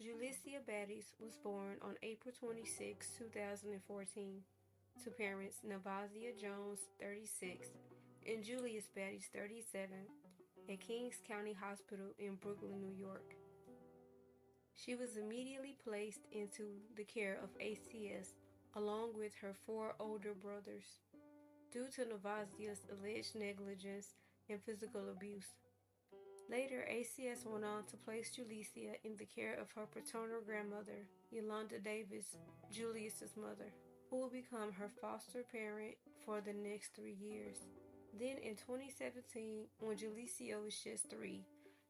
Julissia Batties was born on April 26, 2014, to parents Navazia Jones, 36, and Julius Batties, 37, at Kings County Hospital in Brooklyn, New York. She was immediately placed into the care of ACS along with her 4 older brothers due to Navazia's alleged negligence and physical abuse. Later, ACS went on to place Julissia in the care of her paternal grandmother, Yolanda Davis, Julius's mother, who will become her foster parent for the next 3 years. Then in 2017, when Julissia was just 3,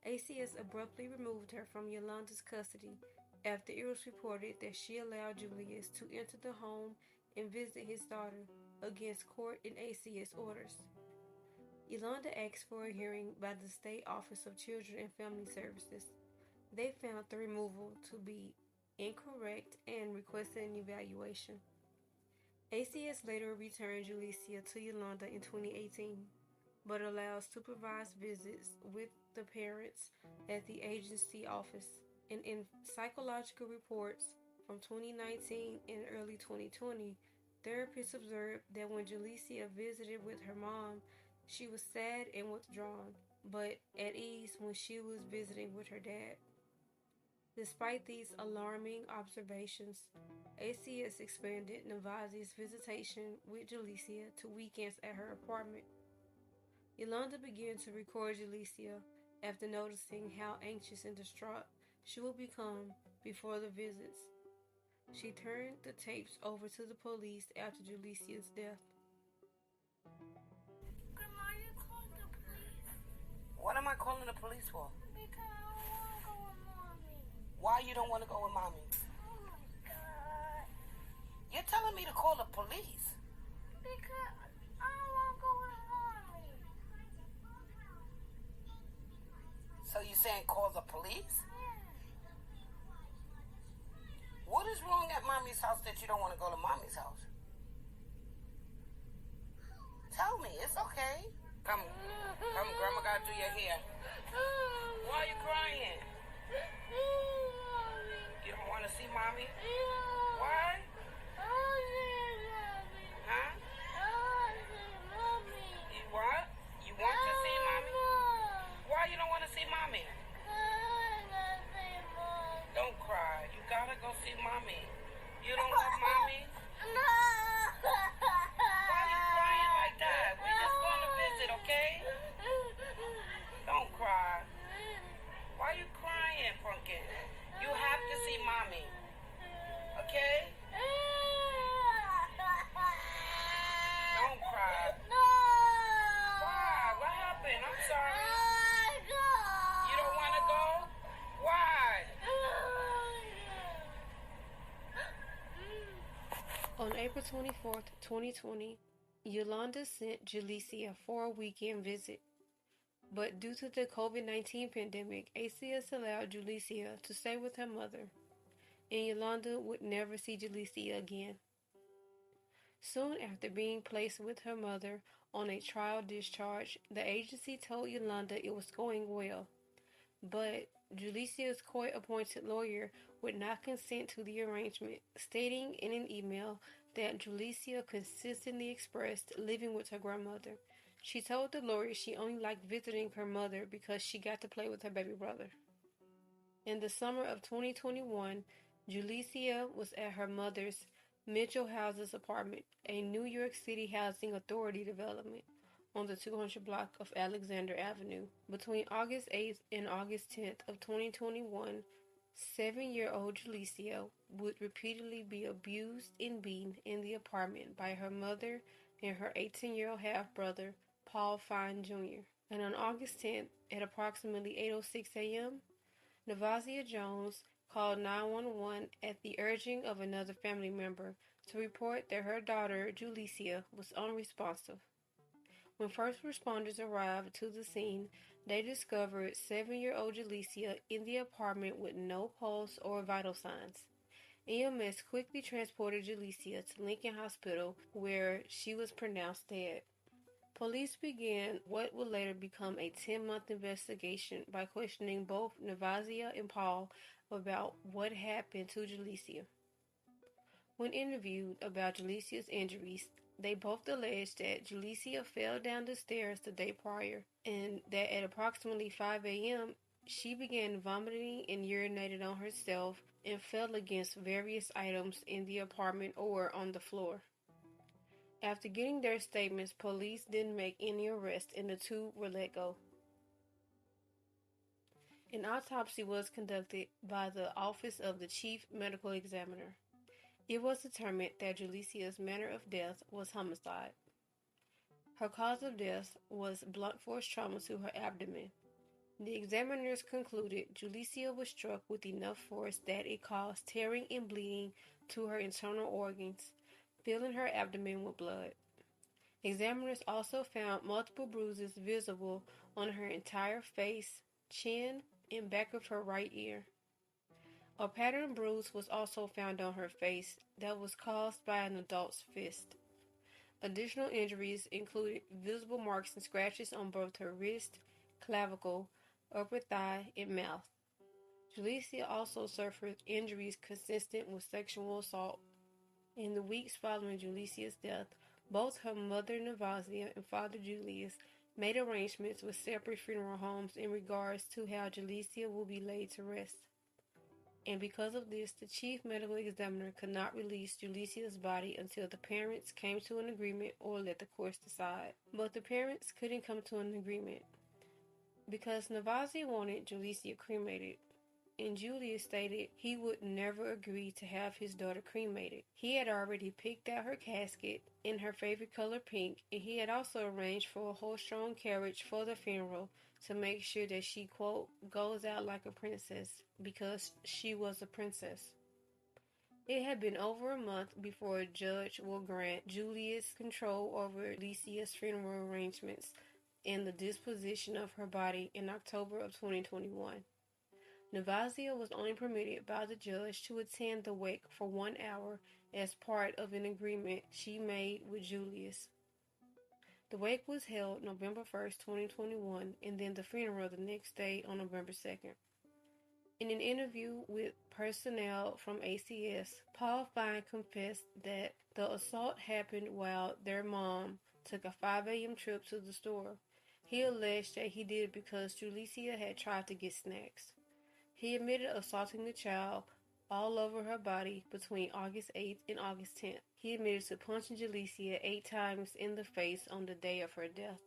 ACS abruptly removed her from Yolanda's custody after it was reported that she allowed Julius to enter the home and visit his daughter against court and ACS orders. Yolanda asked for a hearing by the State Office of Children and Family Services. They found the removal to be incorrect and requested an evaluation. ACS later returned Julissia to Yolanda in 2018, but allowed supervised visits with the parents at the agency office. And in psychological reports from 2019 and early 2020, therapists observed that when Julissia visited with her mom, she was sad and withdrawn, but at ease when she was visiting with her dad. Despite these alarming observations, ACS expanded Navazia's visitation with Julissia to weekends at her apartment. Yolanda began to record Julissia after noticing how anxious and distraught she would become before the visits. She turned the tapes over to the police after Julissia's death. Grandma, you calling the police? What am I calling the police for? Because I don't want to go with Mommy. Why you don't want to go with Mommy? Oh my God. You're telling me to call the police? Because I don't want to go with Mommy. So you saying call the police? Yeah. What is wrong at Mommy's house that you don't want to go to Mommy's house? Tell me, it's okay. Come, Grandma gotta do your hair. Why are you crying? Mommy. You don't want to see Mommy? Yeah. Why? I want to see Mommy. Huh? I want to see Mommy. You what? You want to see Mommy? No. Why you don't want to see Mommy? I want to see Mommy. Don't cry. You gotta go see Mommy. You don't love Mommy? No. Why are you crying like that? We're just going to visit, okay? Don't cry. Why are you crying, Pumpkin? You have to see Mommy. Okay? Don't cry. No. Why? What happened? I'm sorry. Go. You don't want to go? Why? On April 24th, 2020, Yolanda sent Julissia for a weekend visit. But due to the COVID-19 pandemic, ACS allowed Julissia to stay with her mother, and Yolanda would never see Julissia again. Soon after being placed with her mother on a trial discharge, the agency told Yolanda it was going well, but Julissia's court-appointed lawyer would not consent to the arrangement, stating in an email that Julissia consistently expressed living with her grandmother. She told the lawyer she only liked visiting her mother because she got to play with her baby brother. In the summer of 2021, Julissia was at her mother's Mitchell Houses apartment, a New York City Housing Authority development on the 200 block of Alexander Avenue. Between August 8th and August 10th of 2021, 7-year-old Julissia would repeatedly be abused and beaten in the apartment by her mother and her 18-year-old half-brother, Paul Fine Jr. And on August 10th, at approximately 8:06 a.m., Navazia Jones called 911 at the urging of another family member to report that her daughter, Julissia, was unresponsive. When first responders arrived to the scene, they discovered 7-year-old Julissia in the apartment with no pulse or vital signs. EMS quickly transported Julissia to Lincoln Hospital, where she was pronounced dead. Police began what would later become a 10-month investigation by questioning both Navazia and Paul about what happened to Julissia. When interviewed about Julissia's injuries, they both alleged that Julissia fell down the stairs the day prior and that at approximately 5 a.m., she began vomiting and urinated on herself and fell against various items in the apartment or on the floor. After getting their statements, police didn't make any arrests and the two were let go. An autopsy was conducted by the Office of the Chief Medical Examiner. It was determined that Julissia's manner of death was homicide. Her cause of death was blunt force trauma to her abdomen. The examiners concluded Julissia was struck with enough force that it caused tearing and bleeding to her internal organs, filling her abdomen with blood. Examiners also found multiple bruises visible on her entire face, chin, and back of her right ear. A pattern bruise was also found on her face that was caused by an adult's fist. Additional injuries included visible marks and scratches on both her wrist, clavicle, upper thigh, and mouth. Julissia also suffered injuries consistent with sexual assault. In the weeks following Julissia's death, both her mother Navazia and father Julius made arrangements with separate funeral homes in regards to how Julissia will be laid to rest. And because of this, the chief medical examiner could not release Julissia's body until the parents came to an agreement or let the courts decide. But the parents couldn't come to an agreement because Navazia wanted Julissia cremated, and Julius stated he would never agree to have his daughter cremated. He had already picked out her casket in her favorite color pink, and he had also arranged for a horse-drawn carriage for the funeral to make sure that she, quote, goes out like a princess, because she was a princess. It had been over a month before a judge will grant Julius control over Julissia's funeral arrangements and the disposition of her body in October of 2021. Navazia was only permitted by the judge to attend the wake for 1 hour as part of an agreement she made with Julius. The wake was held November 1st, 2021, and then the funeral the next day on November 2nd. In an interview with personnel from ACS, Paul Fine confessed that the assault happened while their mom took a 5 a.m. trip to the store. He alleged that he did it because Julissia had tried to get snacks. He admitted assaulting the child all over her body between August 8th and August 10th. He admitted to punching Julissia 8 times in the face on the day of her death.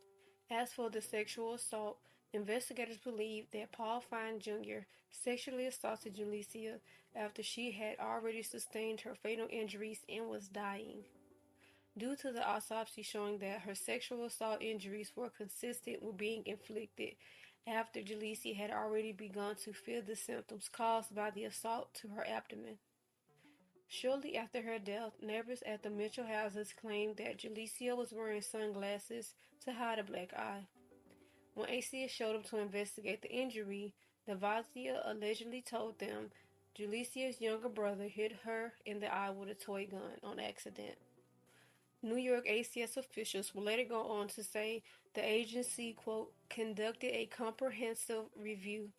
As for the sexual assault, investigators believe that Paul Fine Jr. sexually assaulted Julissia after she had already sustained her fatal injuries and was dying. Due to the autopsy showing that her sexual assault injuries were consistent with being inflicted after Julissia had already begun to feel the symptoms caused by the assault to her abdomen. Shortly after her death, neighbors at the Mitchell houses claimed that Julissia was wearing sunglasses to hide a black eye. When ACS showed up to investigate the injury, Navazia allegedly told them Julissia's younger brother hit her in the eye with a toy gun on accident. New York ACS officials will later go on to say the agency, quote, conducted a comprehensive review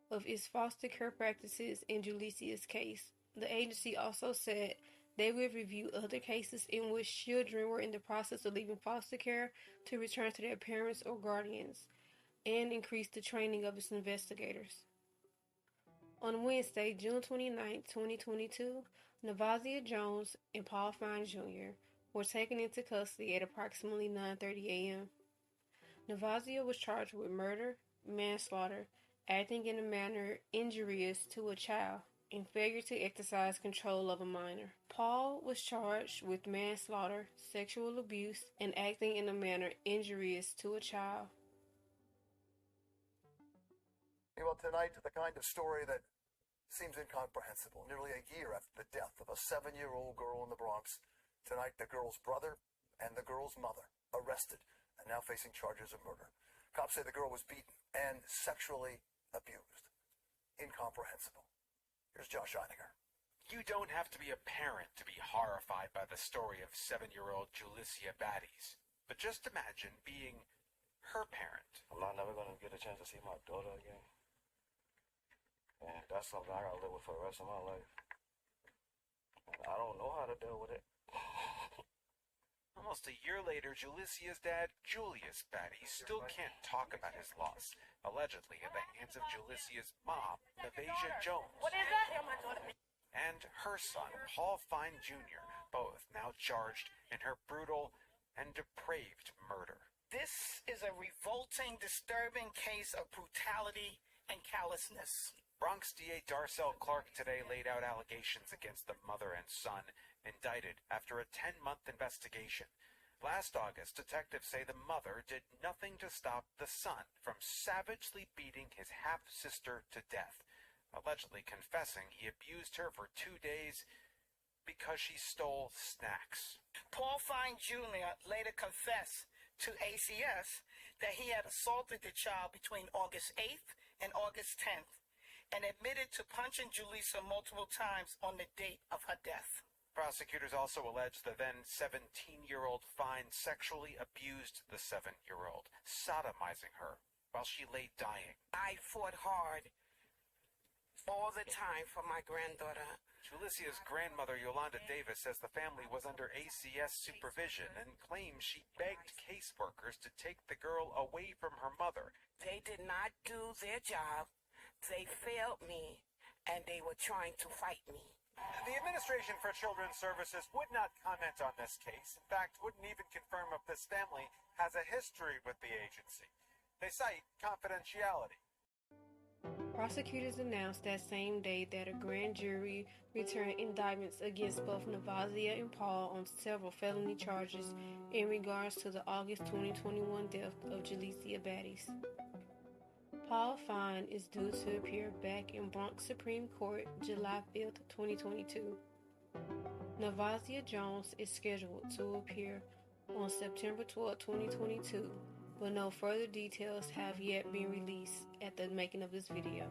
of its foster care practices in Julissia's case. The agency also said they would review other cases in which children were in the process of leaving foster care to return to their parents or guardians, and increase the training of its investigators. On Wednesday, June 29, 2022, Navazia Jones and Paul Fine Jr. were taken into custody at approximately 9:30 a.m. Navazia was charged with murder, manslaughter, acting in a manner injurious to a child, and failure to exercise control of a minor. Paul was charged with manslaughter, sexual abuse, and acting in a manner injurious to a child. Well, tonight, the kind of story that seems incomprehensible. Nearly a year after the death of a 7-year-old girl in the Bronx, tonight the girl's brother and the girl's mother arrested and now facing charges of murder. Cops say the girl was beaten and sexually abused. Incomprehensible. Here's Josh Einiger. You don't have to be a parent to be horrified by the story of 7-year-old Julissia Batties. But just imagine being her parent. I'm not never going to get a chance to see my daughter again. And that's something I got to live with for the rest of my life. And I don't know how to deal with it. Almost a year later, Julissia's dad, Julius Batties, still can't talk about his loss, allegedly at the hands of Julissia's mom, Nevasia Jones, What is that? and her son, Paul Fine Jr., both now charged in her brutal and depraved murder. This is a revolting, disturbing case of brutality and callousness. Bronx DA Darcel Clark today laid out allegations against the mother and son, indicted after a 10-month investigation. Last August, detectives say the mother did nothing to stop the son from savagely beating his half-sister to death, allegedly confessing he abused her for 2 days because she stole snacks. Paul Fine Jr. later confessed to ACS that he had assaulted the child between August 8th and August 10th and admitted to punching Julissia multiple times on the date of her death. Prosecutors also allege the then 17-year-old Fine sexually abused the 7-year-old, sodomizing her while she lay dying. I fought hard all the time for my granddaughter. Julissia's grandmother, Yolanda Davis, says the family was under ACS supervision and claims she begged caseworkers to take the girl away from her mother. They did not do their job. They failed me, and they were trying to fight me. The Administration for Children's Services would not comment on this case. In fact, wouldn't even confirm if this family has a history with the agency. They cite confidentiality. Prosecutors announced that same day that a grand jury returned indictments against both Nevasia and Paul on several felony charges in regards to the August 2021 death of Julissia Batties. Paul Fine is due to appear back in Bronx Supreme Court July 5th, 2022. Nevasia Jones is scheduled to appear on September 12, 2022, but no further details have yet been released at the making of this video.